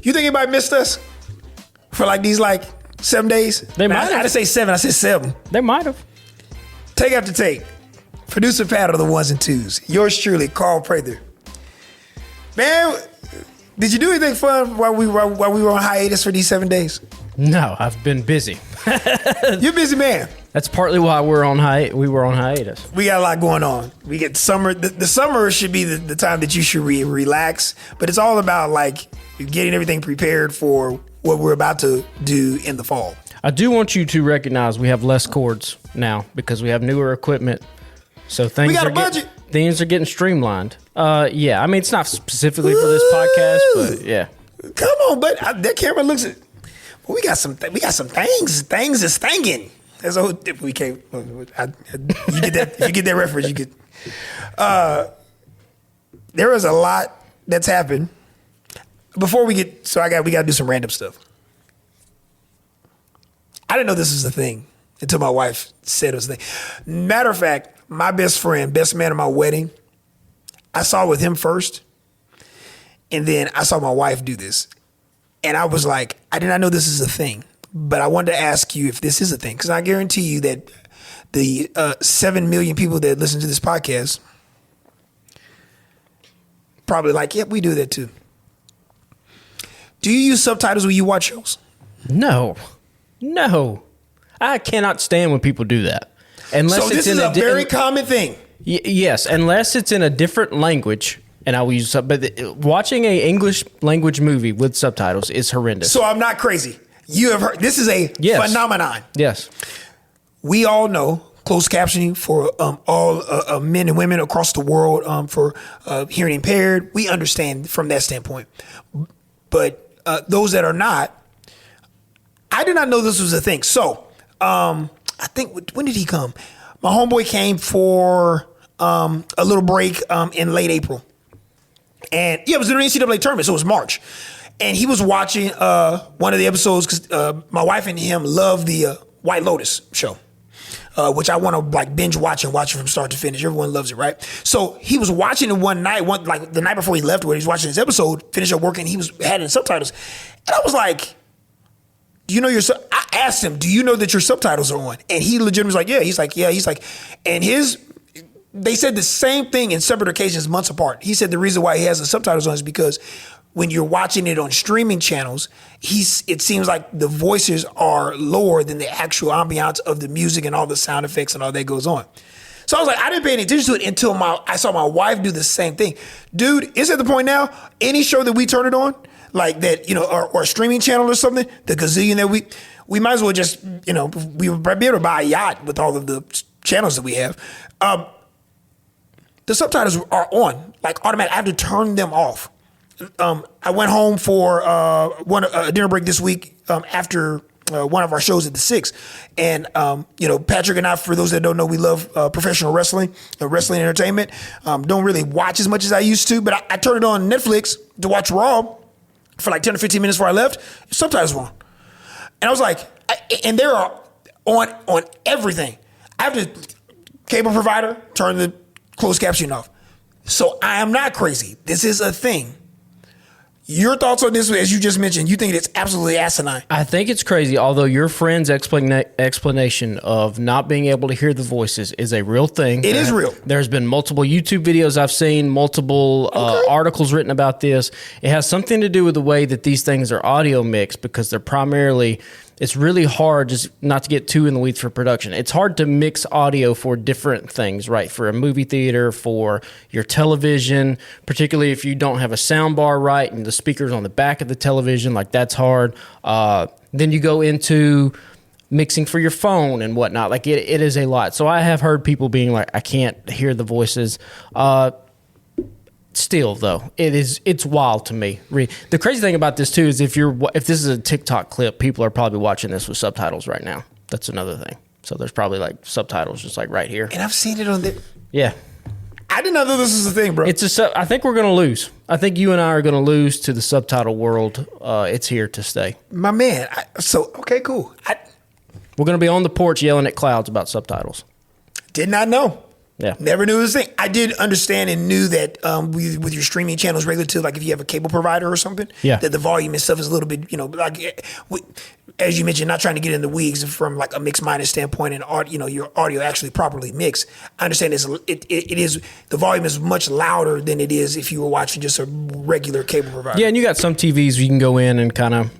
You think anybody missed us for like these 7 days? They might have. I didn't say 7. I said 7. They might have. Take after take. Producer Pat are the ones and twos. Yours truly, Carl Prather. Man, did you do anything fun while we were on hiatus for these 7 days? No, I've been busy. You're a busy man. That's partly why we were on hiatus. We got a lot going on. We get summer. The summer should be the time that you should relax, but it's all about getting everything prepared for what we're about to do in the fall. I do want you to recognize we have less cords now because we have newer equipment. So things are getting streamlined. Yeah, I mean it's not specifically for this podcast, but yeah. Come on, but that camera looks at. Well, we got some things. Things is stinging. That's all. We can't. You get that. You get that reference. You get. There is a lot that's happened. Before we get, we got to do some random stuff. I didn't know this was a thing until my wife said it was a thing. Matter of fact, my best friend, best man at my wedding, I saw with him first, and then I saw my wife do this. And I was like, I did not know this is a thing, but I wanted to ask you if this is a thing, because I guarantee you that the 7 million people that listen to this podcast probably yep, we do that too. Do you use subtitles when you watch shows? No. I cannot stand when people do that. So this is a very common thing. Yes, unless it's in a different language. And I will use but watching a English language movie with subtitles is horrendous. So I'm not crazy. You have heard this is a phenomenon. Yes, we all know closed captioning for all men and women across the world for hearing impaired. We understand from that standpoint, but those that are not, I did not know this was a thing. So I think when did he come? My homeboy came for a little break in late April. And yeah, it was during the NCAA tournament, so it was March. And he was watching one of the episodes because my wife and him love the White Lotus show, which I want to binge watch and watch it from start to finish. Everyone loves it, right? So he was watching it one night, the night before he left, where he was watching this episode, finished up working, he had it in subtitles. And I was like, do you know I asked him, do you know that your subtitles are on? And he legitimately was like, yeah. He's like, and they said the same thing in separate occasions months apart. He said the reason why he has the subtitles on is because when you're watching it on streaming channels, it seems like the voices are lower than the actual ambiance of the music and all the sound effects and all that goes on. So I was like, I didn't pay any attention to it until I saw my wife do the same thing. Dude, it's at the point now, any show that we turn it on, like that, or a streaming channel or something, the gazillion that we might as well just, we would be able to buy a yacht with all of the channels that we have. The subtitles are on, automatic. I have to turn them off. I went home for a dinner break this week after one of our shows at the 6. And, Patrick and I, for those that don't know, we love professional wrestling, wrestling entertainment. Don't really watch as much as I used to, but I turned it on Netflix to watch Raw for 10 or 15 minutes before I left. Subtitles were on. And I was like, and they're on everything. I have to cable provider, turn the closed captioning off. So I am not crazy. This is a thing. Your thoughts on this, as you just mentioned, you think it's absolutely asinine. I think it's crazy, although your friend's explanation of not being able to hear the voices is a real thing. It is real. There's been multiple YouTube videos I've seen, multiple articles written about this. It has something to do with the way that these things are audio mixed because they're primarily... It's really hard, just not to get too in the weeds for production. It's hard to mix audio for different things, right? For a movie theater, for your television, particularly if you don't have a sound bar right and the speaker's on the back of the television, that's hard. Then you go into mixing for your phone and whatnot. It is a lot. So I have heard people being like, I can't hear the voices. Still, though, it's wild to me. The crazy thing about this too is if this is a TikTok clip, people are probably watching this with subtitles right now. That's another thing. So there's probably subtitles just right here. And I've seen it on the. Yeah, I did not know this was a thing, bro. I think we're gonna lose. I think you and I are gonna lose to the subtitle world. It's here to stay, my man. Okay, cool. We're gonna be on the porch yelling at clouds about subtitles. Did not know. Yeah. Never knew it was a thing. I did understand and knew that with your streaming channels regular too, like if you have a cable provider or something, that the volume and stuff is a little bit, like as you mentioned, not trying to get in the weeds from like a mixed minus standpoint and your audio actually properly mixed. I understand it is the volume is much louder than it is if you were watching just a regular cable provider. Yeah, and you got some TVs you can go in and kind of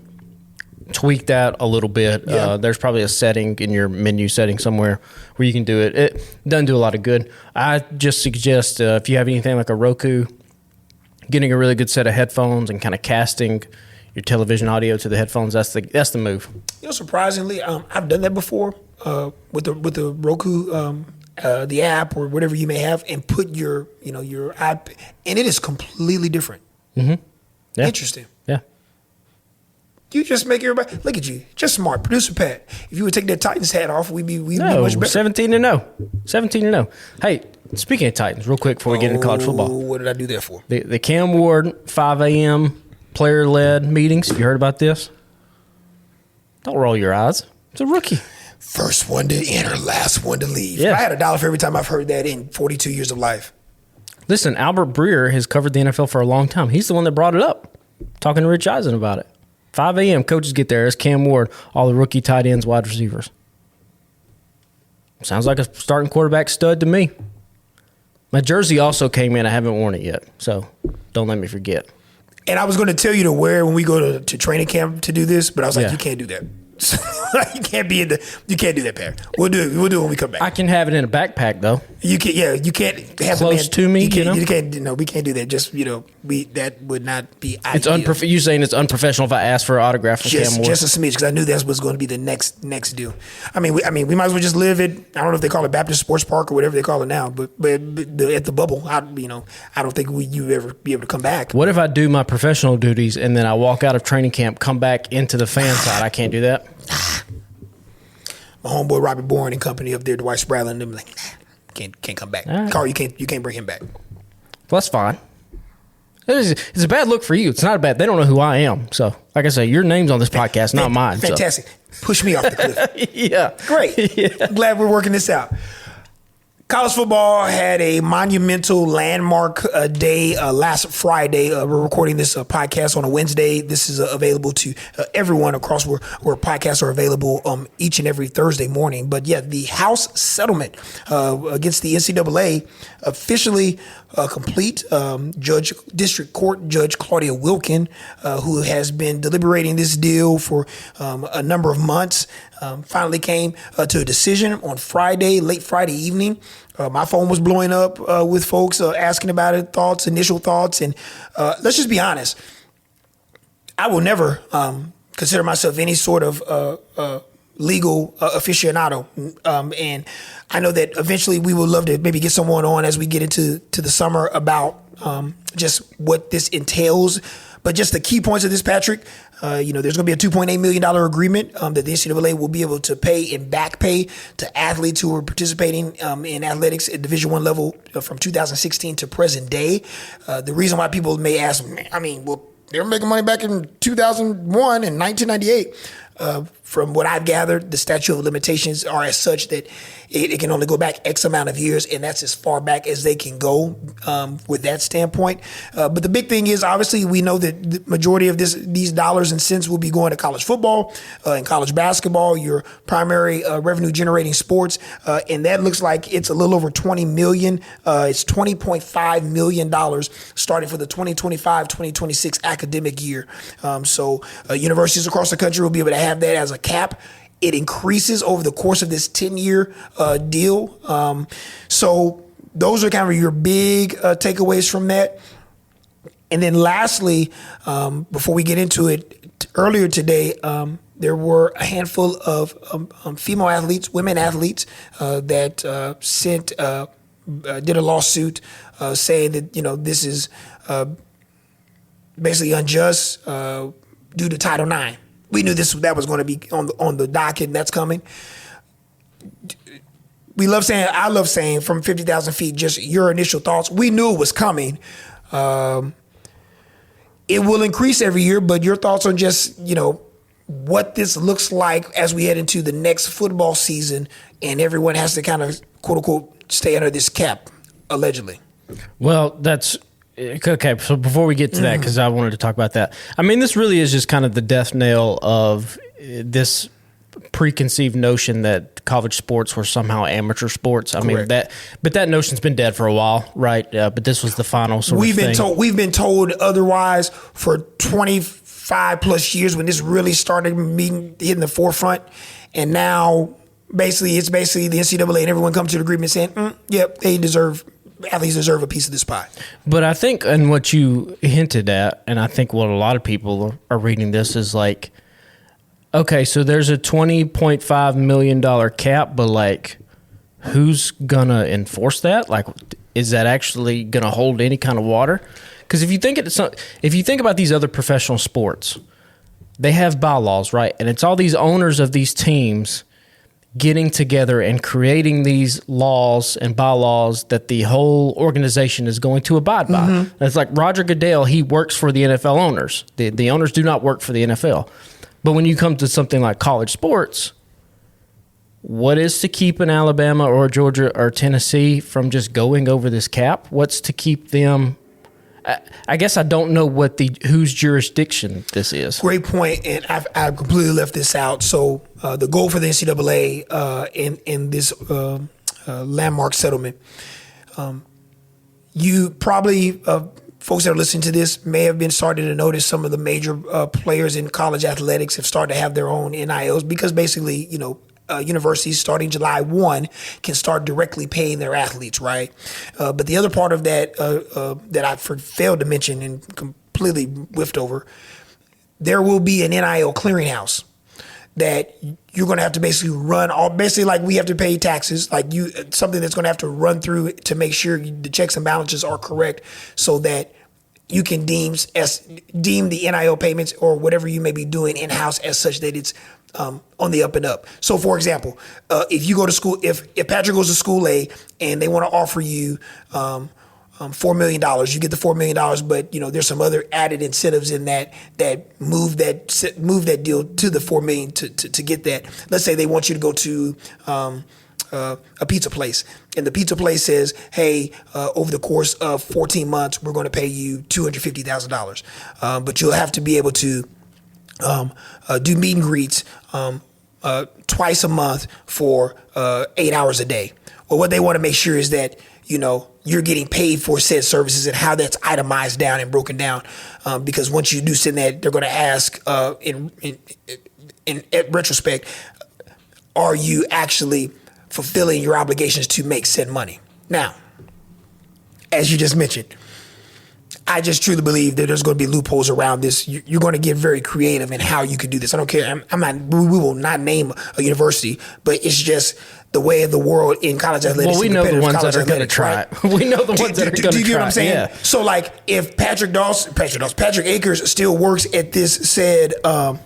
tweak that a little bit. Yeah. There's probably a setting in your menu setting somewhere where you can do it. It doesn't do a lot of good. I just suggest if you have anything like a Roku, getting a really good set of headphones and kind of casting your television audio to the headphones. That's the move. Surprisingly, I've done that before with the Roku, the app or whatever you may have, and put your app, and it is completely different. Mm-hmm. Yeah. Interesting. Yeah. You just make everybody look at you. Just smart, producer Pat. If you would take that Titans hat off, we'd be much better. 17-0. 17-0. Hey, speaking of Titans, real quick before we get into college football, what did I do that for? The Cam Ward 5 a.m. player-led meetings. Have you heard about this? Don't roll your eyes. It's a rookie. First one to enter, last one to leave. Yeah. I had $1 for every time I've heard that in 42 years of life. Listen, Albert Breer has covered the NFL for a long time. He's the one that brought it up, talking to Rich Eisen about it. 5 a.m. coaches get there. It's Cam Ward, all the rookie tight ends, wide receivers. Sounds like a starting quarterback stud to me. My jersey also came in. I haven't worn it yet, so don't let me forget. And I was going to tell you to wear when we go to training camp to do this, but I was like, you can't do that. You can't do that, Pat. We'll do it when we come back. I can have it in a backpack though. You can't have close to me. You can't. No, we can't do that. Just that would not be. It's unprofessional. You saying it's unprofessional if I ask for an autograph from Cam Ward? Just a smidge, because I knew that was going to be the next deal. I mean, we might as well just live at, I don't know if they call it Baptist Sports Park or whatever they call it now, but at the bubble, I don't think you ever be able to come back. What if I do my professional duties and then I walk out of training camp, come back into the fan side? I can't do that. My homeboy Robert Bourne and company up there, Dwight Spradlin, and them like, can't come back. Right. Carl, you can't bring him back. Well, that's fine. It's a bad look for you. It's not a bad. They don't know who I am. So, like I say, your name's on this podcast, not mine. Fantastic. So. Push me off the cliff. Yeah. Great. Yeah. Glad we're working this out. College football had a monumental landmark day last Friday. We're recording this podcast on a Wednesday. This is available to everyone across where podcasts are available each and every Thursday morning. But yeah, the House settlement against the NCAA officially complete. District Court Judge Claudia Wilkin, who has been deliberating this deal for a number of months, finally came to a decision on Friday, late Friday evening. My phone was blowing up with folks asking about it, initial thoughts. And let's just be honest. I will never consider myself any sort of legal aficionado. And I know that eventually we would love to maybe get someone on as we get into the summer about just what this entails. But just the key points of this, Patrick, there's going to be a $2.8 million agreement that the NCAA will be able to pay and back pay to athletes who are participating in athletics at Division I level from 2016 to present day. The reason why people may ask, they were making money back in 2001 and 1998. From what I've gathered, the statute of limitations are as such that it can only go back X amount of years, and that's as far back as they can go with that standpoint. But the big thing is, obviously, we know that the majority of these dollars and cents will be going to college football and college basketball, your primary revenue-generating sports, and that looks like it's a little over $20 million. It's $20.5 million starting for the 2025-2026 academic year. So universities across the country will be able to have that as a cap. It increases over the course of this 10-year deal. So those are kind of your big takeaways from that. And then lastly, before we get into it, earlier today, there were a handful of female athletes, women athletes that did a lawsuit saying that, this is basically unjust due to Title IX. We knew that was going to be on the docket, and that's coming. I love saying from 50,000 feet, just your initial thoughts. We knew it was coming. It will increase every year, but your thoughts on just, what this looks like as we head into the next football season, and everyone has to kind of, quote unquote, stay under this cap, allegedly. Well, that's okay. So before we get to that, because I wanted to talk about that, I mean, this really is just kind of the death knell of this preconceived notion that college sports were somehow amateur sports. I mean but that notion's been dead for a while, right? But this was the final sort of thing. We've been told otherwise for 25 plus years when this really started hitting the forefront, and now it's basically the NCAA and everyone comes to an agreement saying, yep, athletes deserve a piece of this pie. But I think, and what you hinted at, and I think what a lot of people are reading this is like, okay, so there's a $20.5 million cap, but like, who's gonna enforce that? Like, is that actually gonna hold any kind of water? Because if you think about these other professional sports, they have bylaws, right? And it's all these owners of these teams getting together and creating these laws and bylaws that the whole organization is going to abide by. Mm-hmm. It's like Roger Goodell, he works for the NFL owners. The owners do not work for the NFL. But when you come to something like college sports, what is to keep an Alabama or Georgia or Tennessee from just going over this cap? What's to keep them? I guess I don't know whose jurisdiction this is. Great point, and I've completely left this out. So the goal for the NCAA in this landmark settlement, you probably folks that are listening to this may have been starting to notice some of the major players in college athletics have started to have their own NILs because basically, universities starting July 1 can start directly paying their athletes, right? But the other part of that that I failed to mention and completely whiffed over, there will be an NIL clearinghouse that you're going to have to basically basically like we have to pay taxes, like something that's going to have to run through to make sure the checks and balances are correct so that you can deem the NIL payments or whatever you may be doing in-house as such that it's on the up and up. So, for example, if you go to school, if Patrick goes to school A and they want to offer you $4 million, you get the $4 million, but there's some other added incentives in that move that deal to the $4 million to get that. Let's say they want you to go to a pizza place, and the pizza place says, hey, over the course of 14 months, we're going to pay you $250,000. But you'll have to be able to do meet and greets twice a month for 8 hours a day. Well, what they want to make sure is that, you're getting paid for said services and how that's itemized down and broken down. Because once you do send that, they're going to ask in retrospect, are you actually fulfilling your obligations to make said money? Now, as you just mentioned, I just truly believe that there's going to be loopholes around this. You're going to get very creative in how you can do this. I don't care. We will not name a university, but it's just the way of the world in college athletics. Well, we know the ones that are going to try it. We know the ones that are going to try it. Do you get what I'm saying? Yeah. So, like, if Patrick Akers still works at this said, or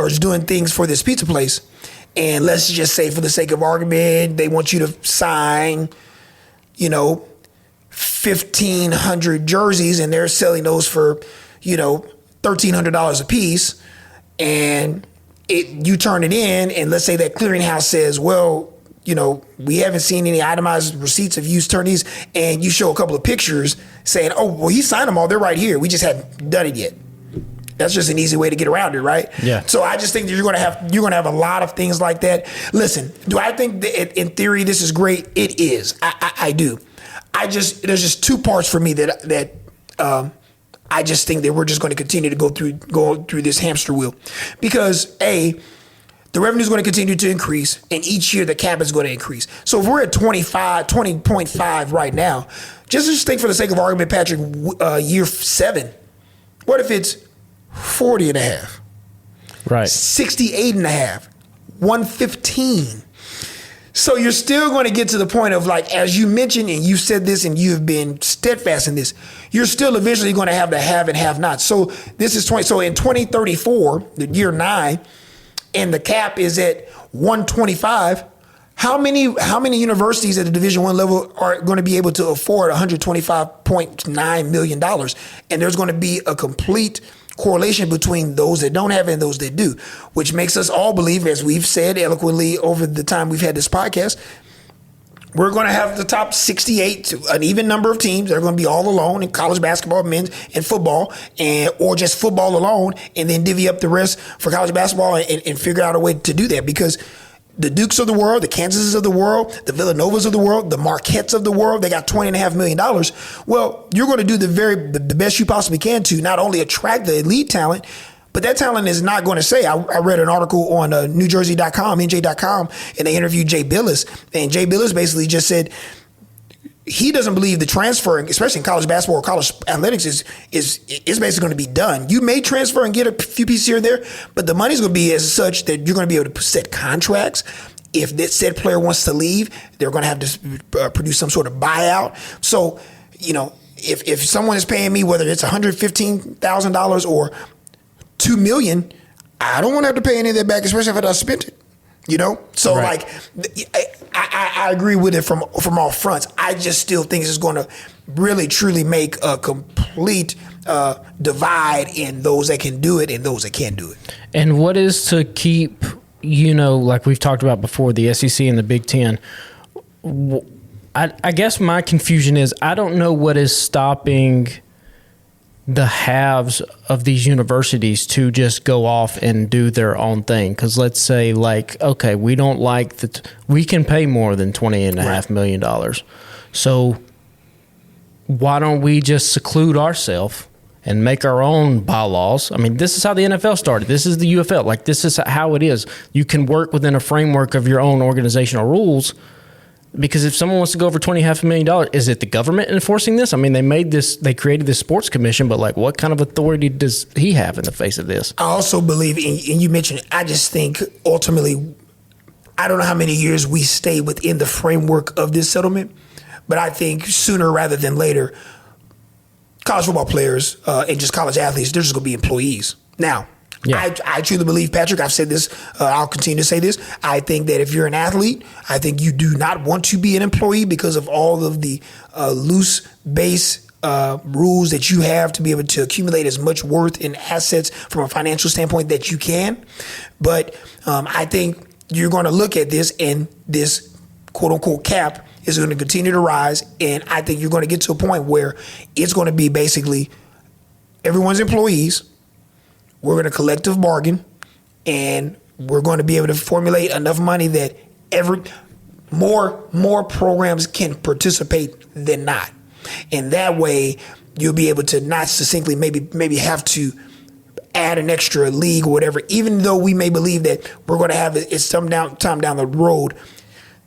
is doing things for this pizza place, and let's just say for the sake of argument, they want you to sign, 1,500 jerseys, and they're selling those for, $1,300 a piece, and you turn it in, and let's say that clearinghouse says, well, we haven't seen any itemized receipts of you turn these, and you show a couple of pictures saying, oh, well, he signed them all. They're right here. We just haven't done it yet. That's just an easy way to get around it, right? Yeah. So I just think that you're gonna have a lot of things like that. Listen, do I think that in theory this is great? It is. I do. There's just two parts for me that I just think that we're just going to continue to go through this hamster wheel, because the revenue is going to continue to increase, and each year the cap is going to increase. So if we're at 20.5 right now, just think for the sake of argument, Patrick, year 7, what if it's 40.5, right? 68.5, 115. So you're still going to get to the point of, like, as you mentioned, and you said this, and you have been steadfast in this, you're still eventually going to have the have and have nots. So this is 20. So in 2034, the year 9, and the cap is at 125. How many universities at the Division I level are going to be able to afford $125.9 million? And there's going to be a complete correlation between those that don't have it and those that do, which makes us all believe, as we've said eloquently over the time we've had this podcast, we're going to have the top 68, to an even number of teams that are going to be all alone in college basketball, men's, and football, or just football alone, and then divvy up the rest for college basketball and figure out a way to do that. Because the Dukes of the world, the Kansases of the world, the Villanovas of the world, the Marquettes of the world, they got $20.5 million. Well, you're going to do the best you possibly can to not only attract the elite talent, but that talent is not going to say. I read an article on NewJersey.com, NJ.com, and they interviewed Jay Billis. And Jay Billis basically just said he doesn't believe the transferring, especially in college basketball or college athletics, is basically going to be done. You may transfer and get a few pieces here and there, but the money's going to be as such that you're going to be able to set contracts. If that said player wants to leave, they're going to have to produce some sort of buyout. So, if someone is paying me, whether it's $115,000 or $2 million, I don't want to have to pay any of that back, especially if I spent it. So right. I agree with it from all fronts. I just still think it's going to really truly make a complete divide in those that can do it and those that can't do it. And what is to keep, like we've talked about before, the SEC and the Big Ten? I guess my confusion is I don't know what is stopping the halves of these universities to just go off and do their own thing. Because let's say, okay, we don't like that. We can pay more than $20.5 million. So why don't we just seclude ourselves and make our own bylaws? I mean, this is how the NFL started. This is the UFL. This is how it is. You can work within a framework of your own organizational rules. Because if someone wants to go over $20.5 million, is it the government enforcing this? I mean, they created this sports commission, but what kind of authority does he have in the face of this? I also believe, and you mentioned, I just think ultimately, I don't know how many years we stay within the framework of this settlement, but I think sooner rather than later, college football players and just college athletes, they're just going to be employees. Now, yeah. I truly believe, Patrick, I've said this, I'll continue to say this. I think that if you're an athlete, I think you do not want to be an employee because of all of the loose base rules that you have to be able to accumulate as much worth in assets from a financial standpoint that you can. But I think you're going to look at this, and this quote unquote cap is going to continue to rise. And I think you're going to get to a point where it's going to be basically everyone's employees. We're going to collective bargain, and we're going to be able to formulate enough money that more programs can participate than not. And that way you'll be able to not succinctly maybe have to add an extra league or whatever, even though we may believe that we're going to have it some time down the road,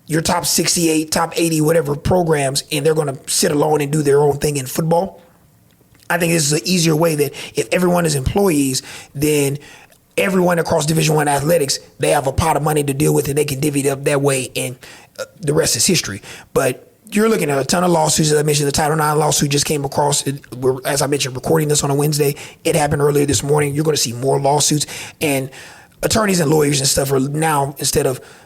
your top 68, top 80, whatever programs, and they're going to sit alone and do their own thing in football. I think this is an easier way that if everyone is employees, then everyone across Division I athletics, they have a pot of money to deal with, and they can divvy it up that way, and the rest is history. But you're looking at a ton of lawsuits. As I mentioned, the Title IX lawsuit just came across. We're, as I mentioned, recording this on a Wednesday. It happened earlier this morning. You're going to see more lawsuits, and attorneys and lawyers and stuff are now,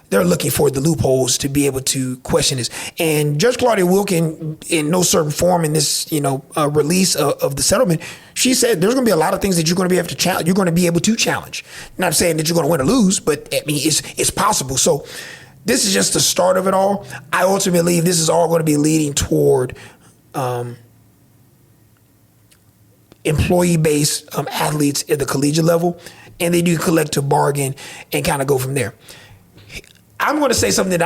they're looking for the loopholes to be able to question this. And Judge Claudia Wilkin, in no certain form in this, release of the settlement, she said there's going to be a lot of things that you're going to be able to challenge. You're going to be able to challenge. Not saying that you're going to win or lose, but I mean, it's possible. So this is just the start of it all. I ultimately believe this is all going to be leading toward employee-based athletes at the collegiate level, and they do collective bargain and kind of go from there. I'm going to say something that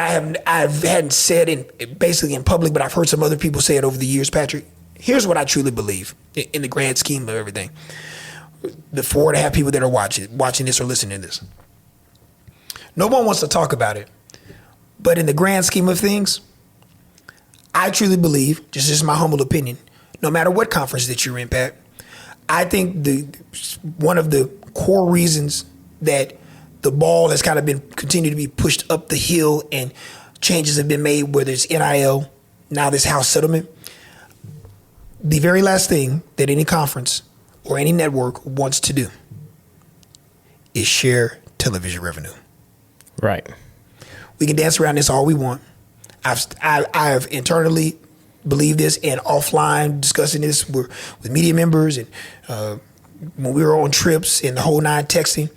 I hadn't said in public, but I've heard some other people say it over the years, Patrick. Here's what I truly believe in the grand scheme of everything. The 4.5 people that are watching this or listening to this. No one wants to talk about it, but in the grand scheme of things, I truly believe, just my humble opinion, no matter what conference that you're in, Pat, I think one of the core reasons that the ball has kind of been continued to be pushed up the hill and changes have been made, whether it's NIL, now this House settlement. The very last thing that any conference or any network wants to do is share television revenue. Right. We can dance around this all we want. I've internally believed this and offline discussing this with media members and when we were on trips and the whole nine texting.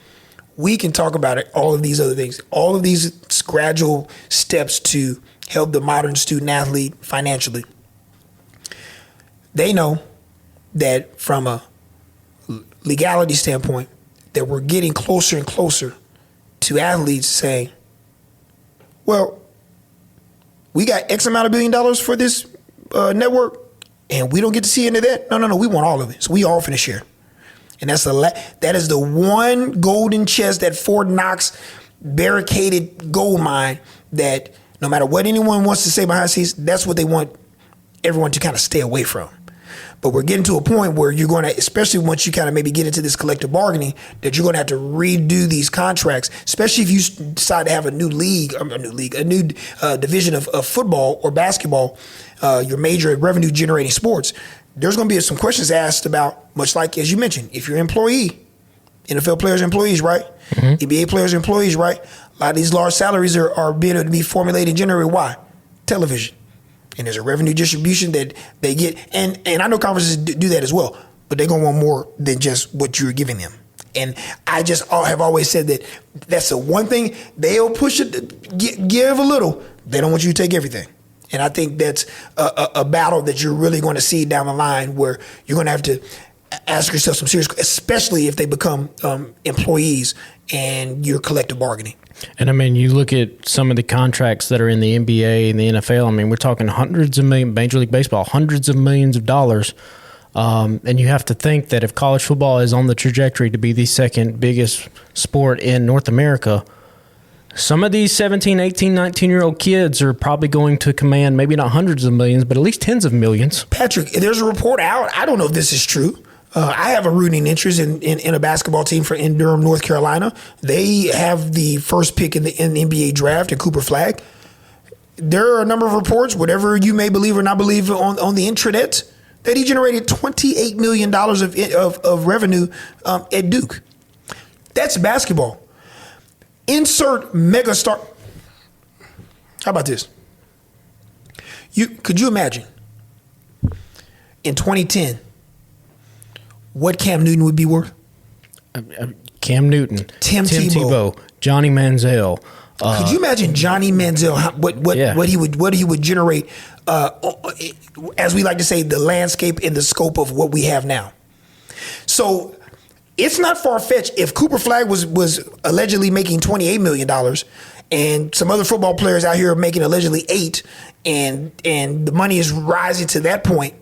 We can talk about it, all of these other things, all of these gradual steps to help the modern student athlete financially. They know that from a legality standpoint, that we're getting closer and closer to athletes saying, well, we got X amount of $1 billion for this network, and we don't get to see any of that. No, we want all of it. So we all finna share. And that is the one golden chest, that Fort Knox barricaded gold mine, that no matter what anyone wants to say behind the scenes, that's what they want everyone to kind of stay away from. But we're getting to a point where you're going to, especially once you kind of maybe get into this collective bargaining, that you're going to have to redo these contracts, especially if you decide to have a new division of football or basketball, your major revenue generating sports. There's going to be some questions asked about, much like, as you mentioned, if you're an employee, NFL players are employees, right? Mm-hmm. NBA players are employees, right? A lot of these large salaries are being able to be formulated and generated. Why? Television. And there's a revenue distribution that they get. And I know conferences do that as well, but they're going to want more than just what you're giving them. And I just have always said that that's the one thing they'll push it, give a little. They don't want you to take everything. And I think that's a battle that you're really going to see down the line, where you're going to have to ask yourself some serious, especially if they become employees and you're collective bargaining. And I mean, you look at some of the contracts that are in the NBA and the NFL. I mean, we're talking hundreds of millions, Major League Baseball, hundreds of millions of dollars. And you have to think that if college football is on the trajectory to be the second biggest sport in North America, some of these 17, 18, 19-year-old kids are probably going to command maybe not hundreds of millions, but at least tens of millions. Patrick, there's a report out. I don't know if this is true. I have a rooting interest in a basketball team in Durham, North Carolina. They have the first pick in the NBA draft in Cooper Flagg. There are a number of reports, whatever you may believe or not believe on the intranet, that he generated $28 million of revenue at Duke. That's basketball. Insert megastar. How about this? Could you imagine in 2010 what Cam Newton would be worth? Cam Newton, Tim Tebow, Johnny Manziel. Could you imagine Johnny Manziel? What he would generate? As we like to say, the landscape and the scope of what we have now. So it's not far-fetched. If Cooper Flagg was allegedly making $28 million, and some other football players out here are making allegedly $8 million, and the money is rising to that point,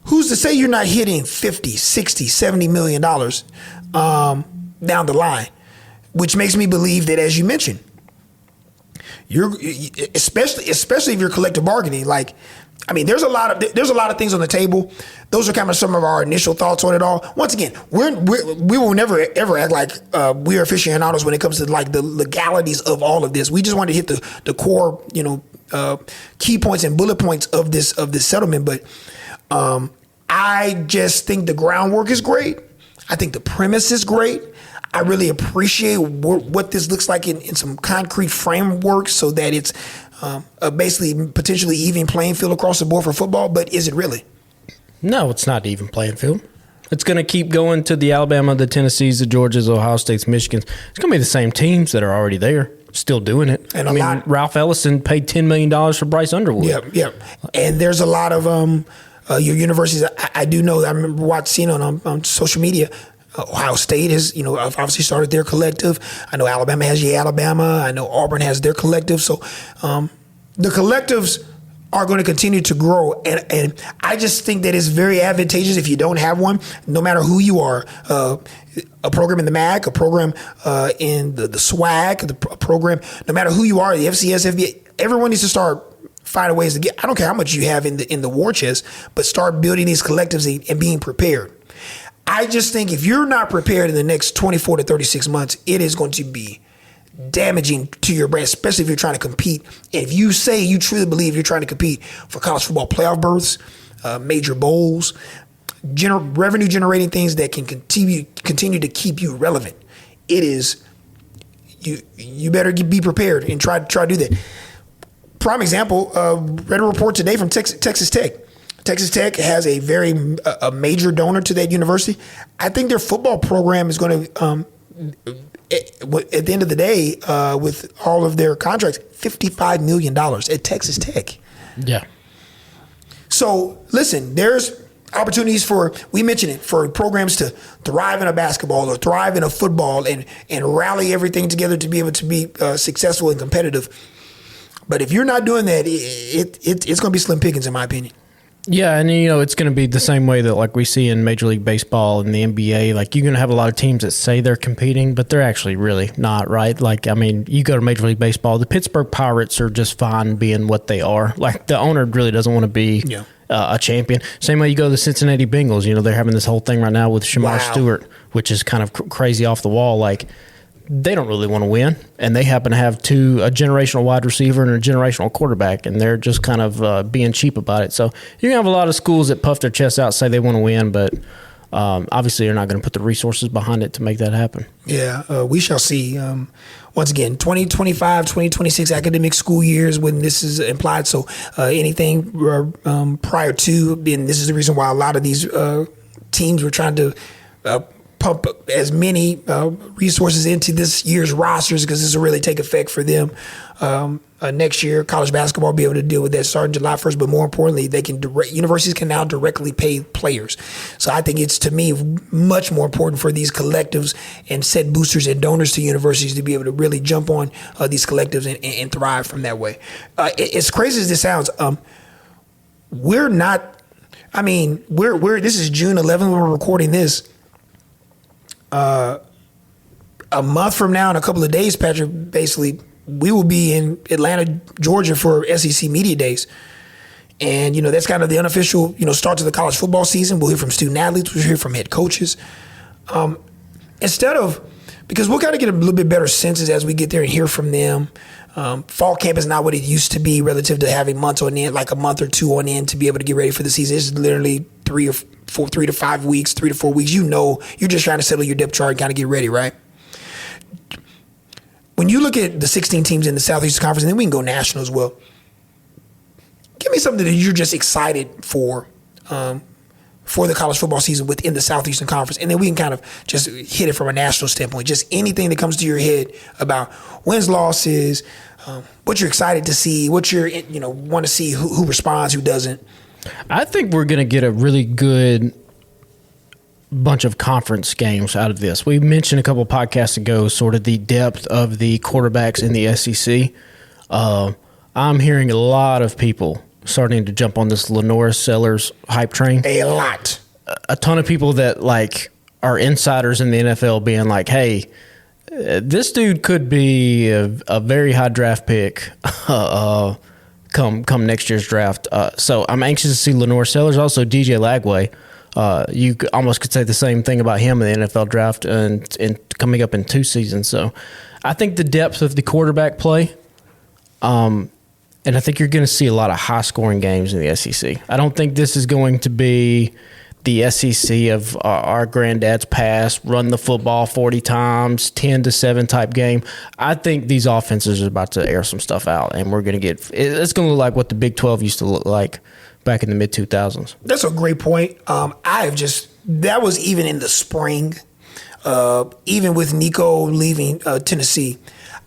who's to say you're not hitting $50, $60, $70 million down the line? Which makes me believe that, as you mentioned, you're especially if you're collective bargaining. Like, I mean, there's a lot of things on the table. Those are kind of some of our initial thoughts on it all. Once again, we will never ever act like we are aficionados when it comes to like the legalities of all of this. We just want to hit the core, key points and bullet points of this settlement. But I just think the groundwork is great. I think the premise is great. I really appreciate what this looks like in some concrete framework, so that it's basically potentially even playing field across the board for football. But is it really? No, it's not even playing field. It's going to keep going to the Alabama, the Tennessees, the Georgias, Ohio States, Michigans. It's going to be the same teams that are already there, still doing it. And Ralph Ellison paid $10 million for Bryce Underwood. Yeah. And there's a lot of your universities. I do know. I remember seeing on social media. Ohio State has, obviously started their collective. I know Alabama has Alabama. I know Auburn has their collective. So the collectives are going to continue to grow. And I just think that it's very advantageous if you don't have one, no matter who you are. A program in the MAC, a program in the SWAC, a program, no matter who you are, the FCS, FBA, everyone needs to start finding ways to get. I don't care how much you have in the war chest, but start building these collectives and being prepared. I just think if you're not prepared in the next 24 to 36 months, it is going to be damaging to your brand, especially if you're trying to compete. If you say you truly believe you're trying to compete for college football playoff berths, major bowls, revenue generating things that can continue to keep you relevant, it is you better be prepared and try to do that. Prime example, read a report today from Texas Tech. Texas Tech has a major donor to that university. I think their football program is going to at the end of the day, with all of their contracts, $55 million at Texas Tech. Yeah. So listen, there's opportunities we mentioned it, for programs to thrive in a basketball or thrive in a football and rally everything together to be able to be successful and competitive. But if you're not doing that, it's going to be slim pickings, in my opinion. Yeah, and it's going to be the same way that like we see in Major League Baseball and the NBA. Like you're going to have a lot of teams that say they're competing, but they're actually really not, right? Like, I mean, you go to Major League Baseball, the Pittsburgh Pirates are just fine being what they are. Like the owner really doesn't want to be a champion. Same way you go to the Cincinnati Bengals. They're having this whole thing right now with Shamar Stewart, which is kind of crazy off the wall. Like they don't really want to win, and they happen to have a generational wide receiver and a generational quarterback, and they're just kind of being cheap about it. So you're going to have a lot of schools that puff their chests out, say they want to win, but obviously they're not going to put the resources behind it to make that happen. Yeah, we shall see. Once again, 2025, 2026 academic school years when this is implied. So anything prior to, and this is the reason why a lot of these teams were trying to pump as many resources into this year's rosters, because this will really take effect for them next year. College basketball will be able to deal with that starting July 1st, but more importantly, universities can now directly pay players. So I think it's, to me, much more important for these collectives and set boosters and donors to universities to be able to really jump on these collectives and thrive from that way. As crazy as this sounds, we're not. I mean, this is June 11th when we're recording this. A month from now, in a couple of days, Patrick, basically, we will be in Atlanta, Georgia for SEC Media Days. And, that's kind of the unofficial, start to the college football season. We'll hear from student athletes. We'll hear from head coaches. Because we'll kind of get a little bit better senses as we get there and hear from them. Fall camp is not what it used to be relative to having months on end, like a month or two on end to be able to get ready for the season. It's literally 3 to 5 weeks, 3 to 4 weeks. You're just trying to settle your depth chart and kind of get ready, right? When you look at the 16 teams in the Southeastern Conference, and then we can go national as well, give me something that you're just excited for the college football season within the Southeastern Conference, and then we can kind of just hit it from a national standpoint. Just anything that comes to your head about wins, losses, what you're excited to see, what you're want to see, who responds, who doesn't. I think we're going to get a really good bunch of conference games out of this. We mentioned a couple of podcasts ago sort of the depth of the quarterbacks in the SEC. I'm hearing a lot of people starting to jump on this Lenore Sellers hype train. A lot. A ton of people that are insiders in the NFL being like, hey, this dude could be a very high draft pick come next year's draft. So I'm anxious to see Lenore Sellers. Also, DJ Lagway. You almost could say the same thing about him in the NFL draft and coming up in 2 seasons. So I think the depth of the quarterback play, and I think you're going to see a lot of high-scoring games in the SEC. I don't think this is going to be the SEC of our granddad's past, run the football 40 times, 10-7 type game. I think these offenses are about to air some stuff out, and we're going to it's going to look like what the Big 12 used to look like back in the mid-2000s. That's a great point. That was even in the spring, even with Nico leaving Tennessee.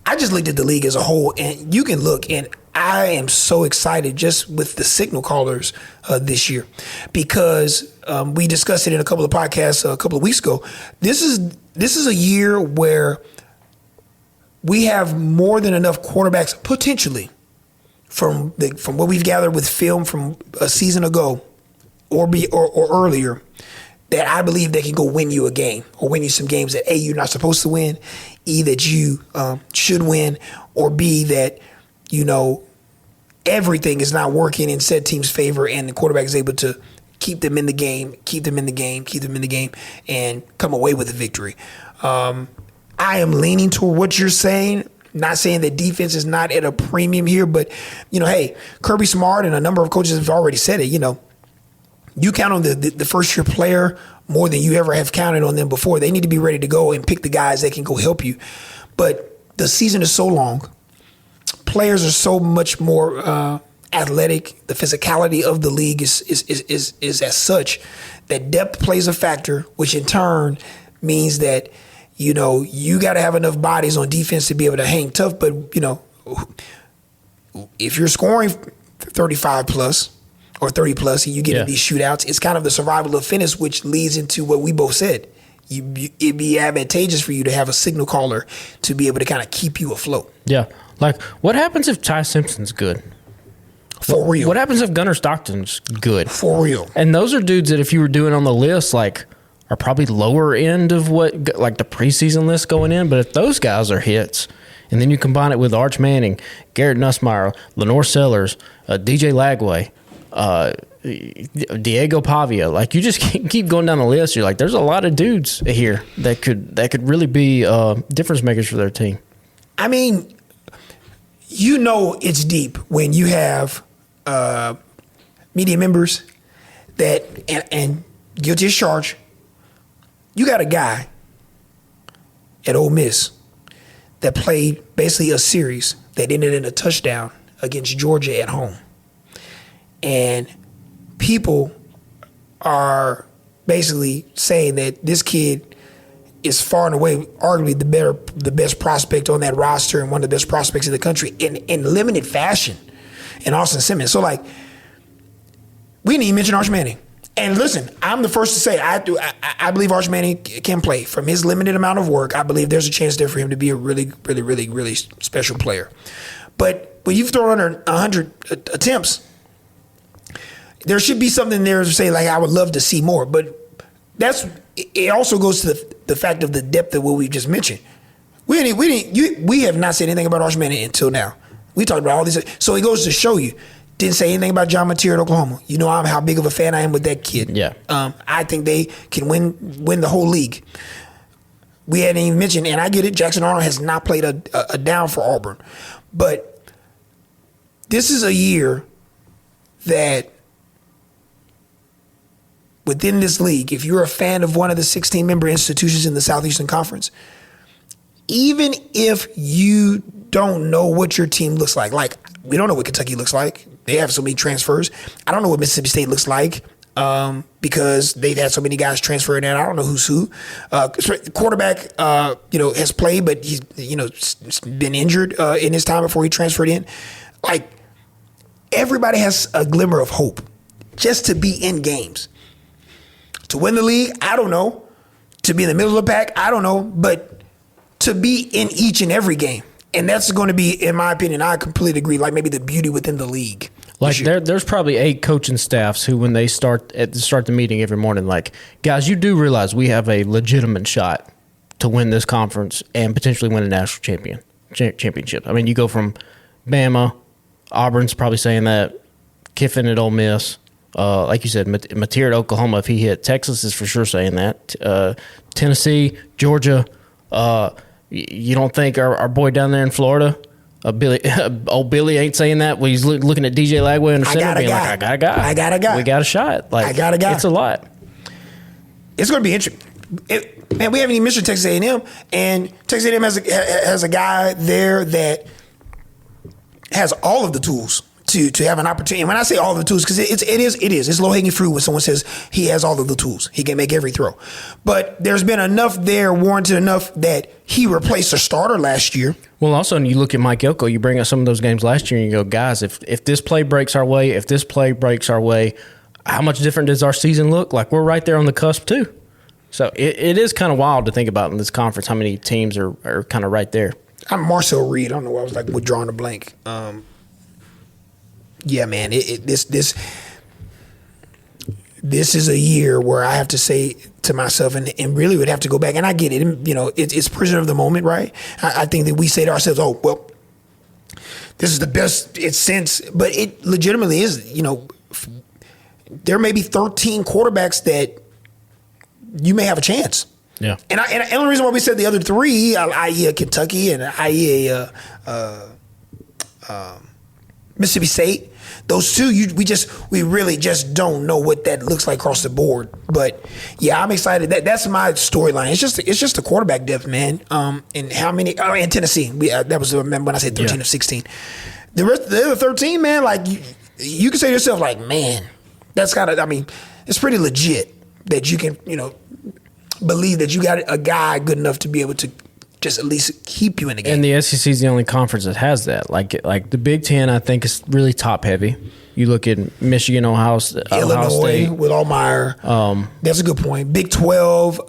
I just looked at the league as a whole, and you can look, and I am so excited just with the signal callers this year, because we discussed it in a couple of podcasts a couple of weeks ago. This is a year where we have more than enough quarterbacks potentially from what we've gathered with film from a season ago or earlier, that I believe they can go win you a game or win you some games that A, you're not supposed to win, E, that you should win, or B, that everything is not working in said team's favor and the quarterback is able to keep them in the game, and come away with a victory. I am leaning toward what you're saying. Not saying that defense is not at a premium here, but, hey, Kirby Smart and a number of coaches have already said it, you count on the first-year player more than you ever have counted on them before. They need to be ready to go and pick the guys that can go help you. But the season is so long. Players are so much more athletic. The physicality of the league is as such that depth plays a factor, which in turn means that, you got to have enough bodies on defense to be able to hang tough. But, if you're scoring 35 plus or 30 plus and you get in these shootouts, it's kind of the survival of fittest, which leads into what we both said. It'd be advantageous for you to have a signal caller to be able to kind of keep you afloat. Yeah. Like, what happens if Ty Simpson's good? For real. What happens if Gunnar Stockton's good? For real. And those are dudes that if you were doing on the list, like, are probably lower end of what, like, the preseason list going in. But if those guys are hits, and then you combine it with Arch Manning, Garrett Nussmeier, Lenore Sellers, DJ Lagway, Diego Pavia, like, you just keep going down the list. You're like, there's a lot of dudes here that could really be difference makers for their team. I mean, it's deep when you have media members that and guilty as charged. You got a guy at Ole Miss that played basically a series that ended in a touchdown against Georgia at home. And people are basically saying that this kid is far and away arguably the best prospect on that roster and one of the best prospects in the country in limited fashion in Austin Simmons. So, like, we didn't even mention Arch Manning. And listen, I'm the first to say I believe Arch Manning can play. From his limited amount of work, I believe there's a chance there for him to be a really, really, really, really special player. But when you've thrown under 100 attempts, there should be something there to say, like, I would love to see more. But it also goes to the fact of the depth of what we just mentioned. We have not said anything about Arch Manning until now. We talked about all these. So it goes to show you. Didn't say anything about John Mateer at Oklahoma. You know how big of a fan I am with that kid. Yeah. I think they can win the whole league. We hadn't even mentioned, and I get it, Jackson Arnold has not played a down for Auburn. But this is a year that within this league, if you're a fan of one of the 16-member institutions in the Southeastern Conference, even if you don't know what your team looks like we don't know what Kentucky looks like. They have so many transfers. I don't know what Mississippi State looks like because they've had so many guys transferring in. I don't know who's who. Quarterback, has played, but he's, been injured in his time before he transferred in. Like, everybody has a glimmer of hope just to be in games. To win the league, I don't know. To be in the middle of the pack, I don't know. But to be in each and every game. And that's going to be, in my opinion, I completely agree, like maybe the beauty within the league. Like, there's probably 8 coaching staffs who, when they start the meeting every morning, like, guys, you do realize we have a legitimate shot to win this conference and potentially win a national championship. I mean, you go from Bama, Auburn's probably saying that, Kiffin at Ole Miss, like you said, Mateer at Oklahoma, if he hit. Texas is for sure saying that. Tennessee, Georgia. You don't think our boy down there in Florida, old Billy ain't saying that? Well, he's looking at DJ Lagway in the center being like, I got a guy. I got a guy. We got a shot. Like, I got a guy. It's a lot. It's going to be interesting. Man, we haven't even mentioned Texas A&M, and Texas A&M has a guy there that has all of the tools to have an opportunity. And when I say all of the tools, because it is. It's low-hanging fruit when someone says he has all of the tools. He can make every throw. But there's been enough there, warranted enough, that he replaced a starter last year. Well, also, when you look at Mike Elko, you bring up some of those games last year and you go, guys, if this play breaks our way, how much different does our season look? Like, we're right there on the cusp, too. So it is kind of wild to think about in this conference how many teams are kind of right there. I'm Marcel Reed. I don't know why I was like withdrawing a blank. Yeah, man, this is a year where I have to say to myself, and really would have to go back, and I get it, it's prisoner of the moment, right? I think that we say to ourselves, oh, well, this is the best it's since, but it legitimately is, there may be 13 quarterbacks that you may have a chance. Yeah. And the only reason why we said the other 3, i.e. Kentucky and i.e. Mississippi State, those 2, we really just don't know what that looks like across the board. But yeah, I'm excited. That's my storyline. It's just the quarterback depth, man. And how many? Oh, and Tennessee. That was when I said 13 of 16. The other 13, man. Like you can say to yourself, like, man, that's kind of. I mean, it's pretty legit that you can, believe that you got a guy good enough to be able to just at least keep you in the game. And the SEC is the only conference that has that. Like the Big Ten, I think, is really top heavy. You look at Michigan, Ohio Illinois State with Allmeyer. That's a good point. Big 12,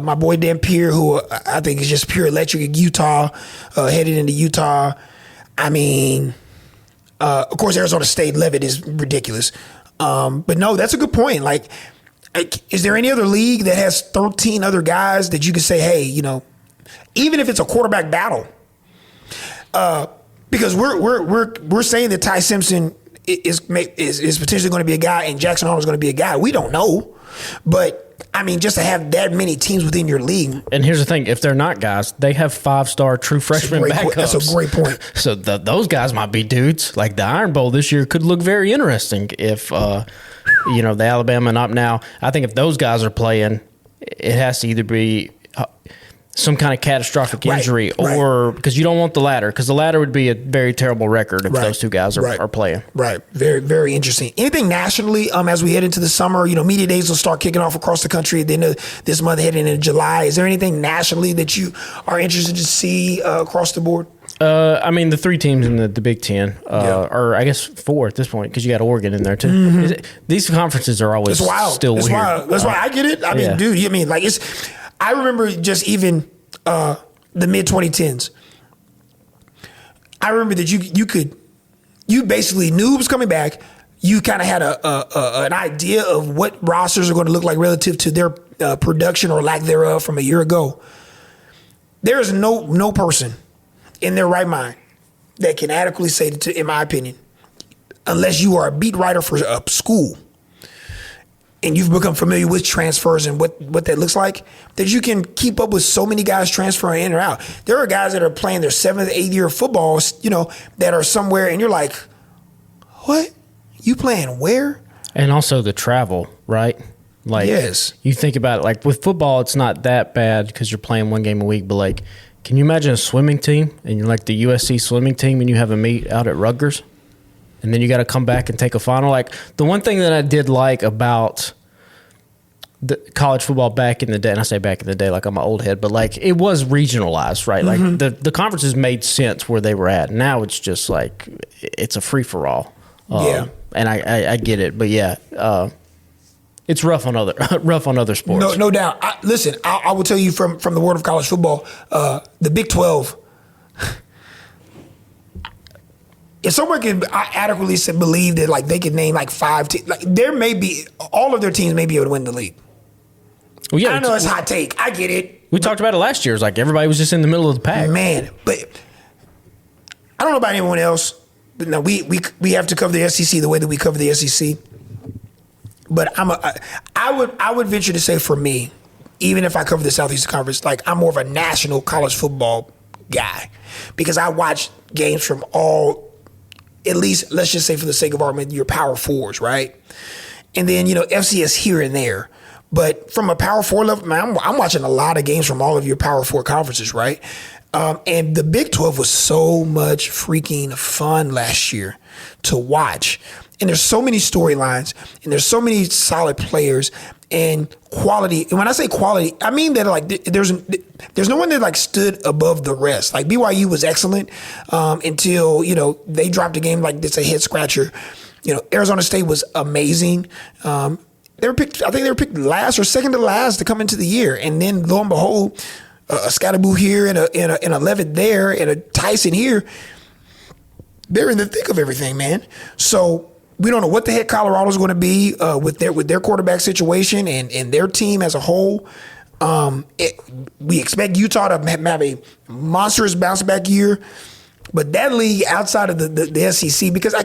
my boy Dan Pierre, who I think is just pure electric at Utah, headed into Utah. I mean, of course, Arizona State Levitt is ridiculous. But no, that's a good point. Like, is there any other league that has 13 other guys that you could say, hey, you know, even if it's a quarterback battle, because we're saying that Ty Simpson is potentially going to be a guy and Jackson Arnold is going to be a guy. We don't know, but I mean, just to have that many teams within your league. And here's the thing: if they're not guys, they have 5-star true freshman backups. That's a great point. So those guys might be dudes. Like the Iron Bowl this year could look very interesting if you know, the Alabama and up now. I think if those guys are playing, it has to either be some kind of catastrophic injury or because you don't want the latter, because the latter would be a very terrible record if those two guys are playing. Right. Very, very interesting. Anything nationally as we head into the summer? You know, media days will start kicking off across the country at the end of this month, heading into July. Is there anything nationally that you are interested to see across the board? I mean, the 3 teams in the Big Ten, or I guess 4 at this point, because you got Oregon in there too. Mm-hmm. These conferences are always still weird. That's why I get it. I mean, dude, I mean, like I remember just even the mid 2010s. I remember that you basically knew it was coming back. You kind of had an idea of what rosters are going to look like relative to their production or lack thereof from a year ago. There is no person in their right mind that can adequately say, in my opinion, unless you are a beat writer for a school and you've become familiar with transfers and what that looks like, that you can keep up with so many guys transferring in or out. There are guys that are playing their 7th, 8th year of football, you know, that are somewhere and you're like, what? You playing where? And also the travel, right? Like, yes. You think about it, like with football, it's not that bad because you're playing one game a week, but like, can you imagine a swimming team and you're like the USC swimming team and you have a meet out at Rutgers and then you got to come back and take a final? Like the one thing that I did like about the college football back in the day, and I say back in the day like I'm an old head, but like it was regionalized, right? Mm-hmm. Like the conferences made sense where they were at. Now it's just like it's a free for all. And I get it, but it's rough on other sports. No doubt. Listen, I will tell you from the world of college football, the Big 12. If someone can adequately believe that like they could name like 5 teams, like there may be all of their teams may be able to win the league. Well, yeah, I know it's a hot take. I get it. We talked about it last year. It's like everybody was just in the middle of the pack. Man, but I don't know about anyone else. But no, we have to cover the SEC the way that we cover the SEC. But I would venture to say for me, even if I cover the Southeastern Conference, like I'm more of a national college football guy because I watch games from all, at least let's just say for the sake of argument, your Power Fours, right? And then FCS here and there. But from a Power Four level, man, I'm watching a lot of games from all of your Power Four conferences, right? And the Big 12 was so much freaking fun last year to watch. And there's so many storylines, and there's so many solid players and quality. And when I say quality, I mean that like there's no one that like stood above the rest. Like BYU was excellent until they dropped a game like this, a head scratcher. Arizona State was amazing. They were picked. I think they were picked last or second to last to come into the year, and then lo and behold, a Scottaboo here and a Levitt there and a Tyson here. They're in the thick of everything, man. So we don't know what the heck Colorado's going to be with their quarterback situation and their team as a whole. We expect Utah to have a monstrous bounce back year, but that league outside of the SEC, because I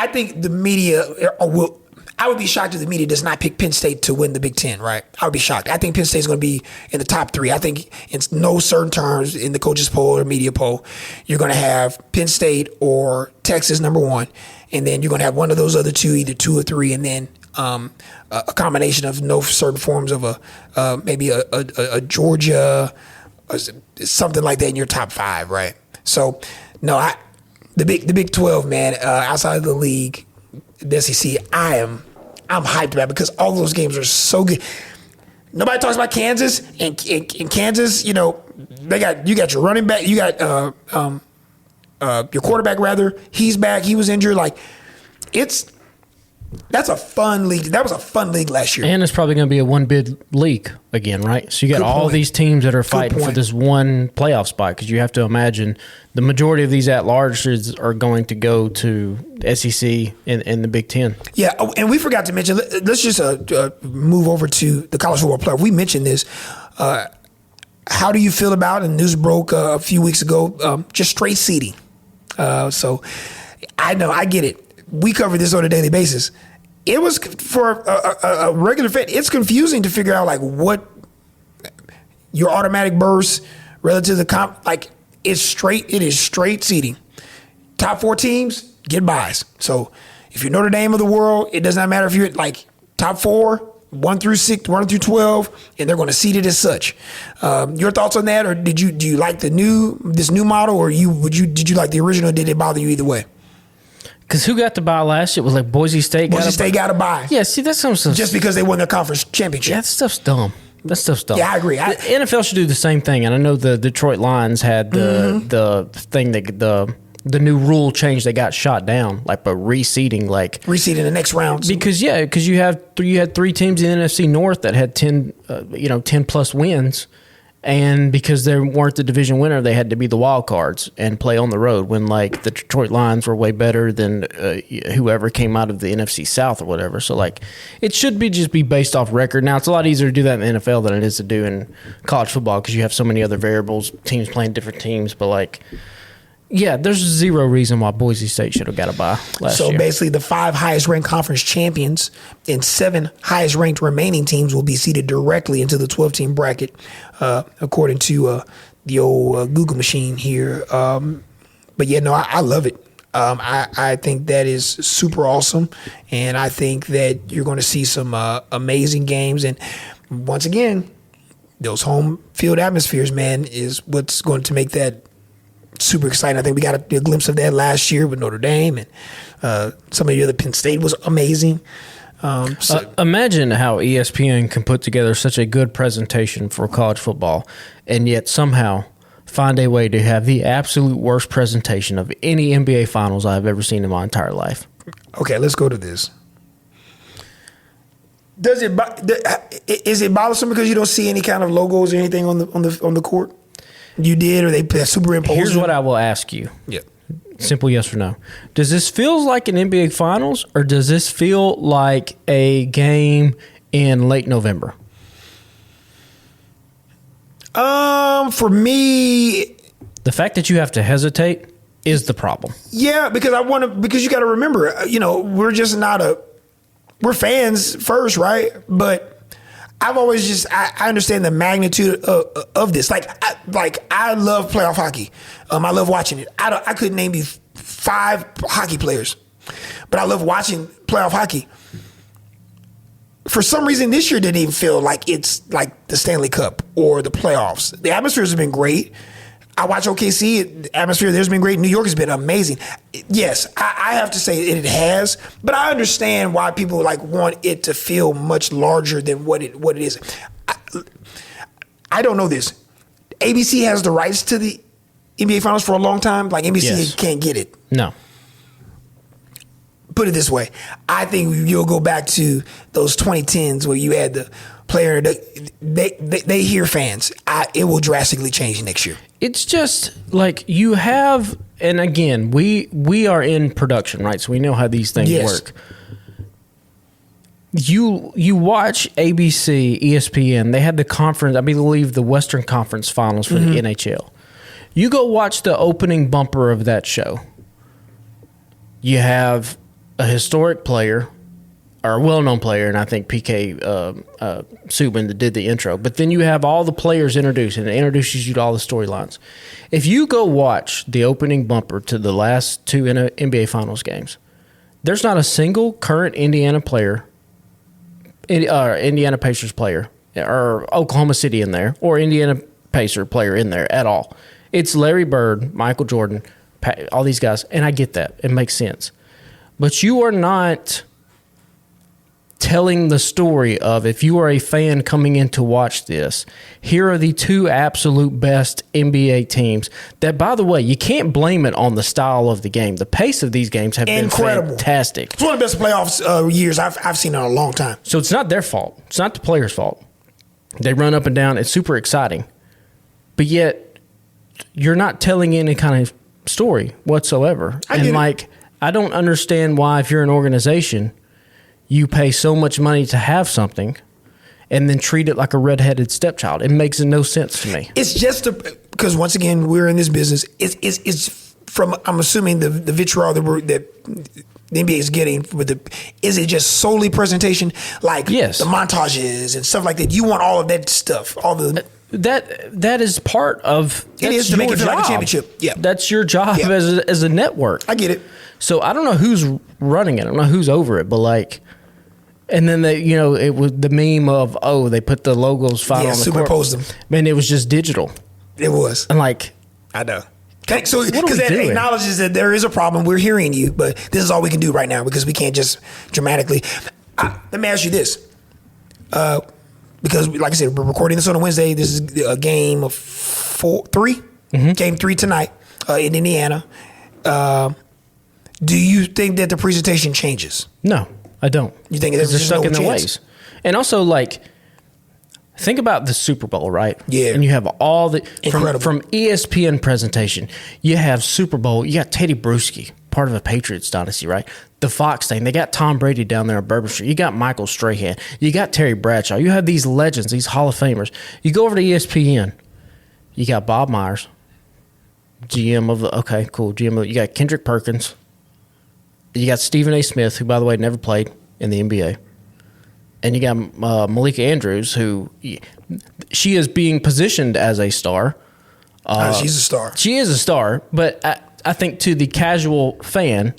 think the media will. I would be shocked if the media does not pick Penn State to win the Big Ten, right? I would be shocked. I think Penn State is going to be in the top 3. I think in no certain terms in the coaches poll or media poll, you're going to have Penn State or Texas number 1, and then you're going to have one of those other two, either 2 or 3, and then a combination of no certain forms of maybe a Georgia, or something like that in your top 5, right? So no, the Big 12, man, outside of the league. The SEC, I'm hyped about because all those games are so good. nobody talks about Kansas. And Kansas, you got your running back, you got your quarterback rather. He's back. He was injured. Like that's a fun league. That was a fun league last year. And it's probably going to be a one bid league again, right? So you got all these teams that are fighting for this one playoff spot, because you have to imagine the majority of these at-larges are going to go to SEC and the Big Ten. Yeah, and we forgot to mention, let's just move over to the college football playoff. We mentioned this. How do you feel about, and news broke a few weeks ago, just straight seeding? So I know, I get it. We cover this on a daily basis. It was, for a regular fan, it's confusing to figure out like what your automatic burst relative to comp. Like it is straight seeding. Top 4 teams get buys. So if you're Notre Dame of the world, it does not matter if you're like top 4, 1 through 6, 1 through 12, and they're going to seed it as such. Your thoughts on that, or do you like this new model, or did you like the original? Did it bother you either way? Because who got to buy last year? It was like Boise State. Boise State got to buy. Yeah, see, that's some stuff. Just because they won their conference championship. That stuff's dumb. Yeah, I agree. The NFL should do the same thing. And I know the Detroit Lions had the thing that the new rule change. They got shot down, like a reseeding, the next round. Because you had 3 teams in the NFC North that had 10 plus wins. And because they weren't the division winner, they had to be the wild cards and play on the road, when like the Detroit Lions were way better than whoever came out of the NFC South or whatever. So like it should just be based off record. Now it's a lot easier to do that in the NFL than it is to do in college football, because you have so many other variables, teams playing different teams. But like, yeah, there's zero reason why Boise State should have got a bye last year. So basically the 5 highest ranked conference champions and 7 highest ranked remaining teams will be seeded directly into the 12-team bracket, according to the old Google machine here. But yeah, no, I love it. I think that is super awesome. And I think that you're going to see some amazing games. And once again, those home field atmospheres, man, is what's going to make that super exciting. I think we got a glimpse of that last year with Notre Dame, and some of the other Penn State was amazing. Imagine how ESPN can put together such a good presentation for college football, and yet somehow find a way to have the absolute worst presentation of any NBA Finals I've ever seen in my entire life. Okay, let's go to this. Is it bothersome because you don't see any kind of logos or anything on the court? You did, or they superimposed? Here's what I will ask you. Yeah. Simple yes or no. Does this feel like an NBA Finals, or does this feel like a game in late November? For me, the fact that you have to hesitate is the problem. Yeah, because you got to remember, we're fans first, right? But I've always I understand the magnitude of this. I love playoff hockey. I love watching it. I couldn't name you 5 hockey players, but I love watching playoff hockey. For some reason, this year didn't even feel like it's like the Stanley Cup or the playoffs. The atmosphere has been great. I watch OKC. The atmosphere there's been great. New York has been amazing. Yes, I have to say it has, but I understand why people want it to feel much larger than what it is. I don't know this. ABC has the rights to the NBA Finals for a long time. NBC can't get it. No. Put it this way. I think you'll go back to those 2010s where you had the player. They hear fans. It will drastically change next year. It's just like you have, and again, we are in production, right? So we know how these things work. You watch ABC, ESPN. They had the conference, I believe, the Western Conference Finals for the NHL. You go watch the opening bumper of that show. You have a historic player, or a well-known player, and I think PK Subban that did the intro. But then you have all the players introduced, and it introduces you to all the storylines. If you go watch the opening bumper to the last 2 NBA Finals games, there's not a single current Indiana player, Indiana Pacers player, or Oklahoma City in there, or Indiana Pacer player in there at all. It's Larry Bird, Michael Jordan, all these guys, and I get that. It makes sense. But you are not telling the story of, if you are a fan coming in to watch this, here are the two absolute best NBA teams that, by the way, you can't blame it on the style of the game. The pace of these games have been fantastic. It's one of the best playoffs years I've seen in a long time. So it's not their fault. It's not the players' fault. They run up and down. It's super exciting. But yet, you're not telling any kind of story whatsoever. I don't understand why, if you're an organization, you pay so much money to have something and then treat it like a redheaded stepchild. It makes no sense to me. It's just because, once again, we're in this business. It's from, I'm assuming, the vitriol that the NBA is getting is it just solely presentation? Like, yes, the montages and stuff like that. You want all of that stuff, all the... That is part of... It is to make it feel like a championship. Yeah. That's your job as a network. I get it. So I don't know who's running it. I don't know who's over it, but like... And then it was the meme of, they put the logos on the superimposed court. them. Man, it was just digital. It was. And like... I know. So because that acknowledges that there is a problem. We're hearing you, but this is all we can do right now because we can't just dramatically... let me ask you this. Because, like I said, we're recording this on a Wednesday. This is a game of 3. Mm-hmm. Game 3 tonight in Indiana. Do you think that the presentation changes? No, I don't. You think they're stuck in their ways? And also, like, think about the Super Bowl, right? Yeah. And you have all the... Incredible. From ESPN presentation, you have Super Bowl. You got Teddy Bruschi, part of a Patriots dynasty, right? The Fox thing. They got Tom Brady down there on Bourbon Street. You got Michael Strahan. You got Terry Bradshaw. You have these legends, these Hall of Famers. You go over to ESPN. You got Bob Myers, GM of the... Okay, cool. GM of... You got Kendrick Perkins. You got Stephen A. Smith, who, by the way, never played in the NBA. And you got Malika Andrews, who... She is being positioned as a star. She's a star. She is a star, but I think to the casual fan...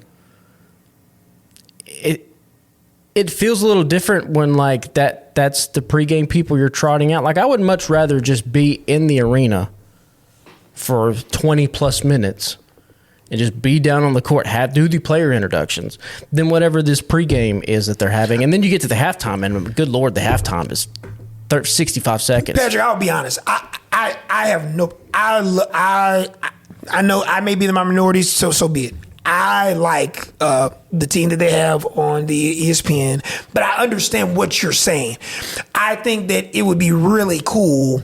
It feels a little different when like that's the pregame people you're trotting out. Like, I would much rather just be in the arena for 20 plus minutes and just be down on the court, do the player introductions, than whatever this pregame is that they're having. And then you get to the halftime, and good Lord, the halftime is 65 seconds. Patrick, I'll be honest. I have no... I know I may be the minority, so be it. I like the team that they have on the ESPN, but I understand what you're saying. I think that it would be really cool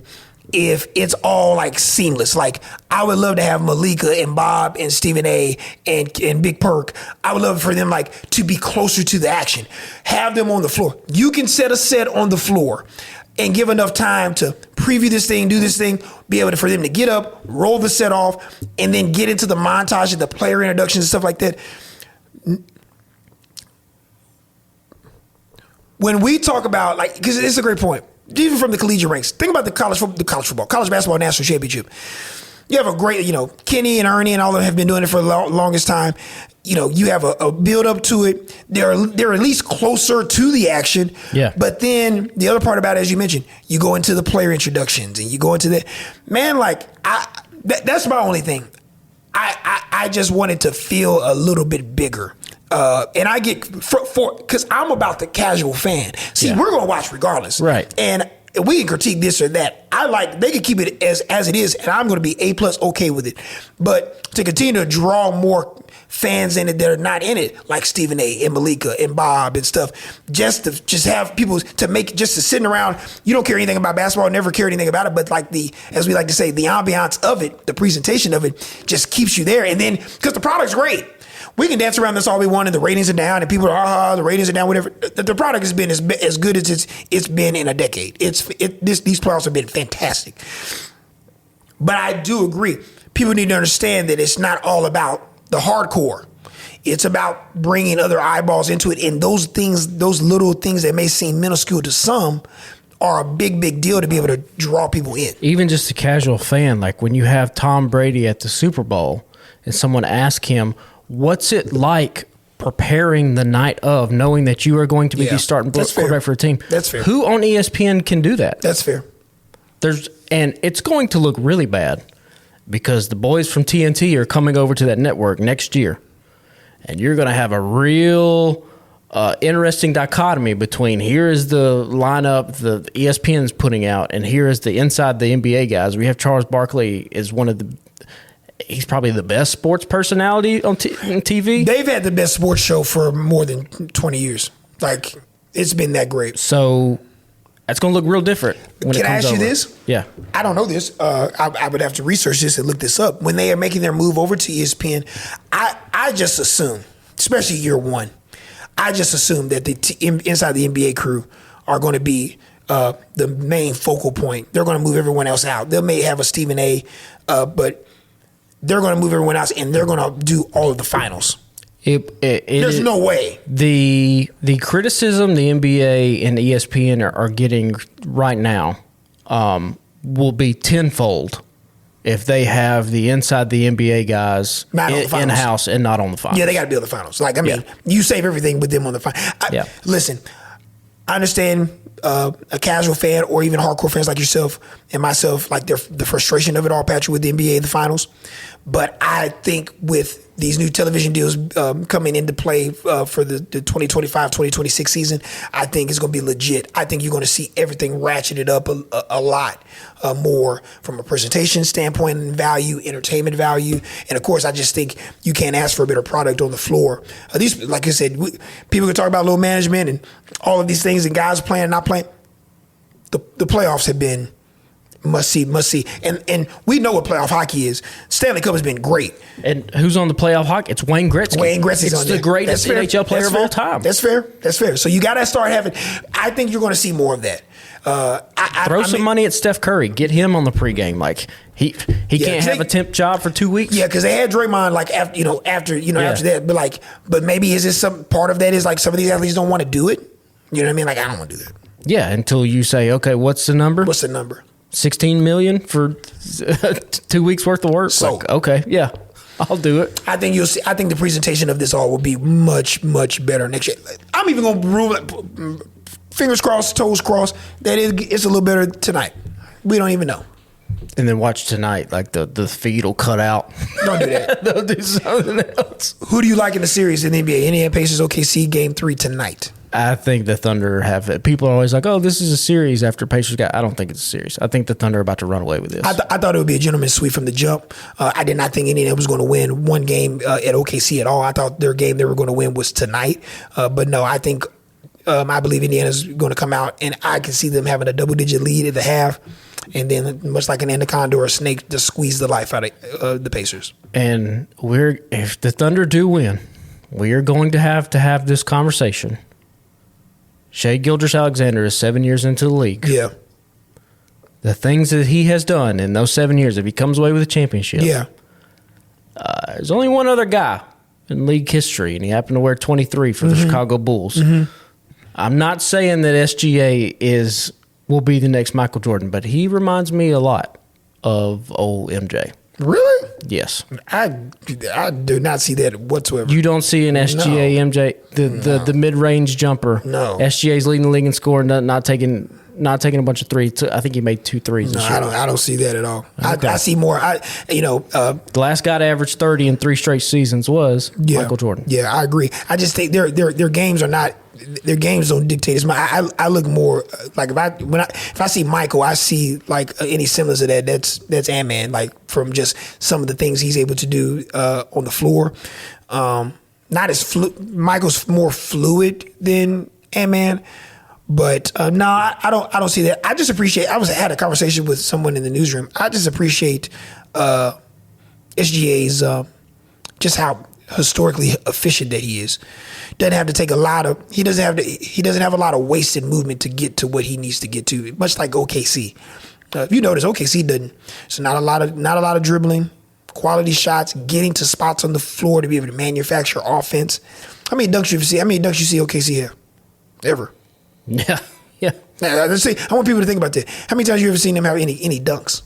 if it's all like seamless. Like, I would love to have Malika and Bob and Stephen A. and Big Perk. I would love for them like to be closer to the action. Have them on the floor. You can set a set on the floor and give enough time to preview this thing, do this thing, be able for them to get up, roll the set off, and then get into the montage of the player introductions and stuff like that. When we talk about, like, because it's a great point, even from the collegiate ranks, think about the college basketball national championship. You have a great, Kenny and Ernie and all of them have been doing it for the longest time. You have a build up to it. They're at least closer to the action. Yeah. But then the other part about it, as you mentioned, you go into the player introductions and you go into that. Man, like, that's my only thing. I just wanted to feel a little bit bigger. And I get because I'm about the casual fan. See, we're gonna watch regardless, right? And we can critique this or that. They can keep it as it is, and I'm going to be A+ okay with it. But to continue to draw more fans in it that are not in it, like Stephen A. and Malika and Bob and stuff, just to have people to sitting around. You don't care anything about basketball, never care anything about it, but like as we like to say, the ambiance of it, the presentation of it, just keeps you there. And then because the product's great. We can dance around this all we want, and the ratings are down, and people are, the ratings are down, whatever. The product has been as good as it's been in a decade. These playoffs have been fantastic. But I do agree. People need to understand that it's not all about the hardcore. It's about bringing other eyeballs into it, and those things, those little things that may seem minuscule to some, are a big, big deal to be able to draw people in. Even just a casual fan, like when you have Tom Brady at the Super Bowl, and someone asks him, what's it like preparing the night of, knowing that you are going to be the starting quarterback for a team? That's fair. Who on ESPN can do that? That's fair. And it's going to look really bad because the boys from TNT are coming over to that network next year. And you're going to have a real interesting dichotomy between here is the lineup the ESPN's putting out, and here is the inside the NBA guys. We have Charles Barkley is he's probably the best sports personality on TV. They've had the best sports show for more than 20 years. Like, it's been that great. So that's going to look real different when Can it comes I ask you over. this? Yeah. I don't know this. I would have to research this and look this up. When they are making their move over to ESPN, I just assume, especially year one, I just assume that inside the NBA crew are going to be the main focal point. They're going to move everyone else out. They may have a Stephen A., but they're going to move everyone else, and they're going to do all of the finals. There's no way. The criticism the NBA and ESPN are getting right now will be tenfold if they have the inside the NBA guys in-house and not on the finals. Yeah, they got to be on the finals. Like, I mean, you save everything with them on the finals. Listen, I understand a casual fan or even hardcore fans like yourself and myself, like the frustration of it all, Patrick, with the NBA in the finals. But I think with these new television deals coming into play for the 2025-2026 season, I think it's going to be legit. I think you're going to see everything ratcheted up a lot more from a presentation standpoint and value, entertainment value. And, of course, I just think you can't ask for a better product on the floor. These, like I said, people can talk about low management and all of these things and guys playing and not playing. The playoffs have been must see. And we know what playoff hockey is. Stanley Cup has been great. And who's on the playoff hockey? It's Wayne Gretzky. Wayne Gretzky's on there. It's the greatest NHL player of all time. That's fair. So you got to start having. I think you're going to see more of that. Throw some money at Steph Curry. Get him on the pregame. Like he can't have a temp job for 2 weeks. Yeah, because they had Draymond like after that. But maybe is this some part of that is like some of these athletes don't want to do it. You know what I mean? Like, I don't want to do that. Yeah, until you say, okay, what's the number? 16 million for 2 weeks worth of work. So, like, okay, yeah, I'll do it. I think you'll see. I think the presentation of this all will be much, much better next year. I'm even going to rule it. Fingers crossed, toes crossed. That it's a little better tonight. We don't even know. And then watch tonight, like the feed will cut out. Don't do that. They'll do something else. Who do you like in the series in the NBA? Indiana Pacers, OKC, Game 3 tonight. I think the Thunder have it. People are always like, "Oh, this is a series." After Pacers got, I don't think it's a series. I think the Thunder are about to run away with this. I thought it would be a gentleman's sweep from the jump. I did not think Indiana was going to win one game at OKC at all. I thought their game they were going to win was tonight. But no, I think I believe Indiana's going to come out, and I can see them having a double-digit lead at the half, and then much like an anaconda or a snake, just squeeze the life out of the Pacers. And if the Thunder do win, we are going to have this conversation. Shai Gilgeous-Alexander is 7 years into the league. Yeah. The things that he has done in those 7 years, if he comes away with a championship. Yeah. There's only one other guy in league history, and he happened to wear 23 for the Chicago Bulls. Mm-hmm. I'm not saying that SGA will be the next Michael Jordan, but he reminds me a lot of old MJ. Really? Yes. I do not see that whatsoever. You don't see an SGA MJ the mid range jumper. No. SGA's leading the league in scoring, not taking a bunch of threes. I think he made 2 threes. No, I don't see that at all. Okay. I see more. The last guy to average 30 in 3 straight seasons was Michael Jordan. Yeah, I agree. I just think their games are not. Their games don't dictate. I look more like if I see Michael, I see like any semblance of that. That's Ant-Man. Like from just some of the things he's able to do on the floor. Not as Michael's more fluid than Ant-Man. But no, I don't see that. I just appreciate. I had a conversation with someone in the newsroom. I just appreciate SGA's just how historically efficient that he is. Doesn't have to take a lot of. He doesn't have a lot of wasted movement to get to what he needs to get to. Much like OKC. If you notice, OKC doesn't. So not a lot of dribbling, quality shots, getting to spots on the floor to be able to manufacture offense. How many dunks you see OKC have ever? Yeah. Now, let's see. I want people to think about that. How many times have you ever seen them have any dunks?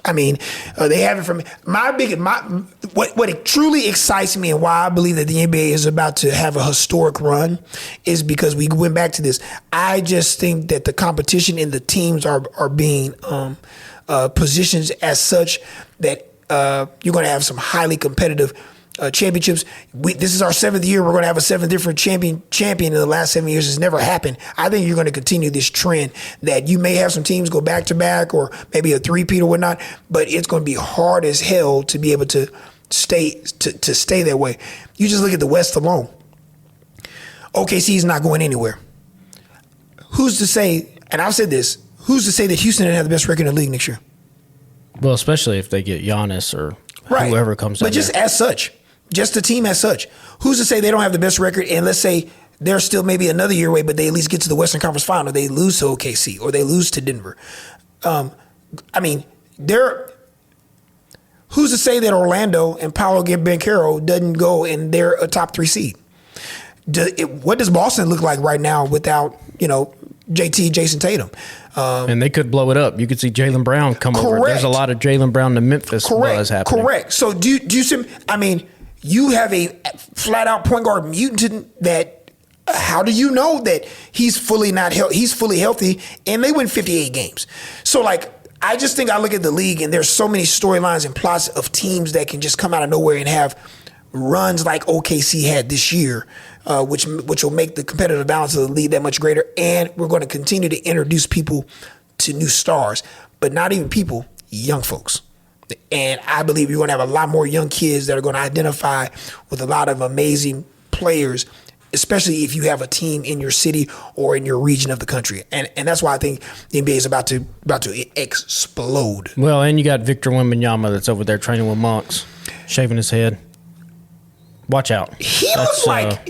I mean, they have it from what it truly excites me and why I believe that the NBA is about to have a historic run is because we went back to this. I just think that the competition in the teams are being positioned as such that you're going to have some highly competitive championships. This is our 7th year. We're going to have a 7th different champion in the last 7 years. It's never happened. I think you're going to continue this trend that you may have some teams go back to back or maybe a three-peat or whatnot, but it's going to be hard as hell to be able to stay that way. You just look at the West alone. OKC is not going anywhere. Who's to say, and I've said this, who's to say that Houston didn't have the best record in the league next year? Well, especially if they get Giannis or whoever comes But just as such, just the team as such, who's to say they don't have the best record? And let's say they're still maybe another year away, but they at least get to the Western Conference Final. They lose to OKC or they lose to Denver. Who's to say that Orlando and Paolo Banchero doesn't go and they're a top 3 seed? What does Boston look like right now without, JT, Jason Tatum? And they could blow it up. You could see Jaylen Brown come over. There's a lot of Jaylen Brown to Memphis buzz happening. Correct. So do you see? You have a flat out point guard mutant that. How do you know that he's fully he's fully healthy and they win 58 games? So I just think I look at the league and there's so many storylines and plots of teams that can just come out of nowhere and have runs like OKC had this year, which will make the competitive balance of the league that much greater. And we're going to continue to introduce people to new stars, but not even people, young folks. And I believe you're going to have a lot more young kids that are going to identify with a lot of amazing players, especially if you have a team in your city or in your region of the country. And that's why I think the NBA is about to explode. Well, and you got Victor Wembanyama that's over there training with monks, shaving his head. Watch out. He looks like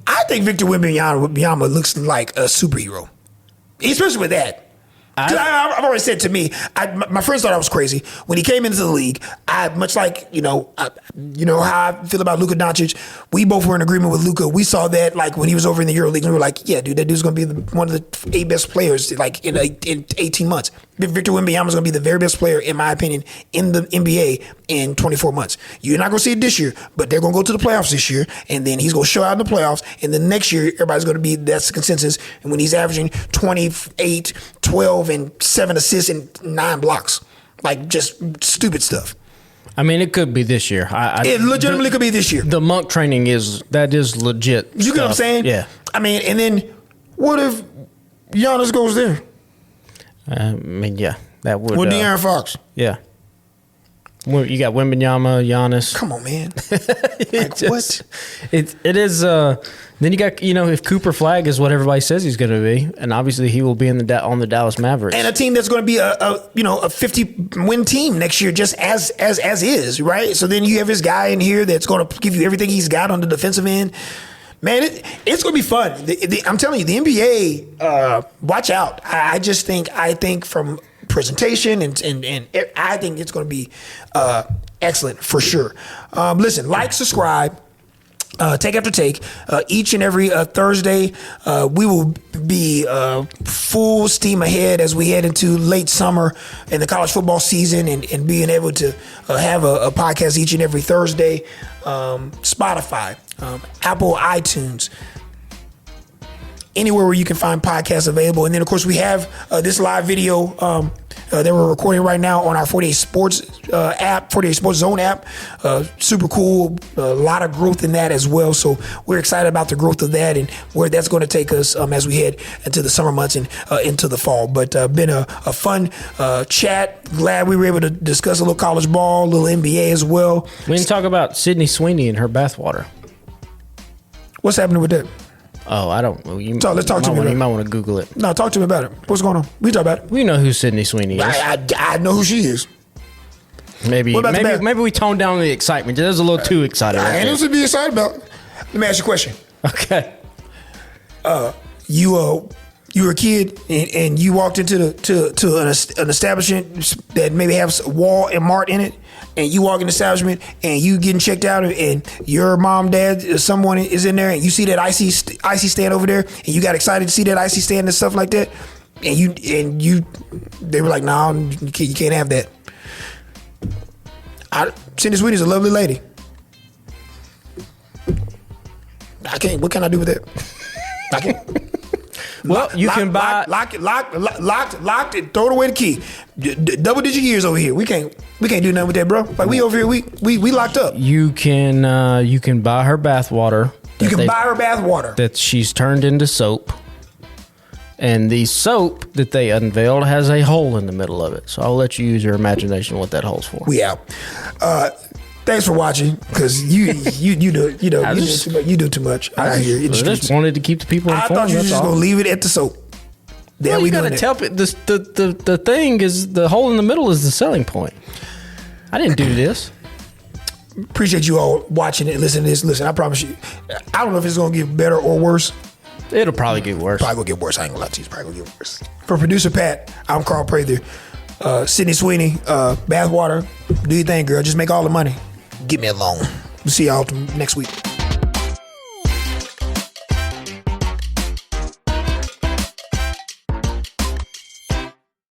I think Victor Wembanyama looks like a superhero, especially with that. I've already said to me, my friends thought I was crazy when he came into the league. Much like how I feel about Luka Doncic. We both were in agreement with Luka. We saw that when he was over in the EuroLeague, and we were like, yeah, dude, that dude's going to be one of the 8 best players in 18 months. Victor Wembanyama is going to be the very best player, in my opinion, in the NBA in 24 months. You're not going to see it this year, but they're going to go to the playoffs this year, and then he's going to show out in the playoffs, and then next year, everybody's going to be, that's the consensus, and when he's averaging 28, 12, and 7 assists and 9 blocks. Just stupid stuff. It could be this year. It legitimately could be this year. The monk training is legit. You get what I'm saying? Yeah. And then what if Giannis goes there? Yeah, that would. With De'Aaron Fox. Yeah. You got Wembanyama, Giannis. Come on, man. What? It is. Then you got if Cooper Flag is what everybody says he's going to be, and obviously he will be on the Dallas Mavericks, and a team that's going to be a 50-win team next year, just as is, right? So then you have this guy in here that's going to give you everything he's got on the defensive end. Man, it's going to be fun. I'm telling you, the NBA. Watch out. I think from presentation and I think it's going to be excellent for sure. Listen, subscribe. Take after take, each and every Thursday, we will be full steam ahead as we head into late summer and the college football season, and being able to have a podcast each and every Thursday. Spotify, Apple, iTunes, anywhere where you can find podcasts available. And then, of course, we have this live video that we're recording right now on our 48 Sports app, 48 Sports Zone app. Super cool. A lot of growth in that as well. So we're excited about the growth of that and where that's going to take us as we head into the summer months and into the fall. But been a fun chat. Glad we were able to discuss a little college ball, a little NBA as well. We didn't talk about Sydney Sweeney and her bathwater. What's happening with that? Oh, I don't know. Let's talk to me. You might want to Google it. No, talk to me about it. What's going on? We talk about it. We know who Sydney Sweeney is. I know who she is. Maybe we toned down the excitement. That was a little too excited. I ain't to be excited about. Let me ask you a question. Okay. You were a kid and you walked into an establishment that maybe has Wall and Mart in it, and you walk in the establishment and you getting checked out, and your mom, dad, someone is in there, and you see that icy stand over there, and you got excited to see that icy stand and stuff like that, and they were like, "No, you can't have that." Sydney Sweeney's a lovely lady. I can't. What can I do with that? I can't. Well, you can buy locked it, throw it away the key. Double digit years over here. We can't. We can't do nothing with that, bro. Like we over here, we locked up. You can buy her bath water. You can buy her bath water that she's turned into soap. And the soap that they unveiled has a hole in the middle of it. So I'll let you use your imagination what that hole's for. We out. Thanks for watching, because you do too much. I hear you. I just wanted to keep the people informed. I thought you were just gonna leave it at the soap. Well, you gotta tell people. The thing is, the hole in the middle is the selling point. I didn't do this. Appreciate you all watching it, listening to this. Listen, I promise you, I don't know if it's gonna get better or worse. It'll probably get worse. Probably gonna get worse. I ain't gonna lie to you. It's probably gonna get worse. For producer Pat, I'm Carl Prather. Sydney Sweeney, Bathwater. Do your thing, girl. Just make all the money. Get me alone. We'll see y'all next week.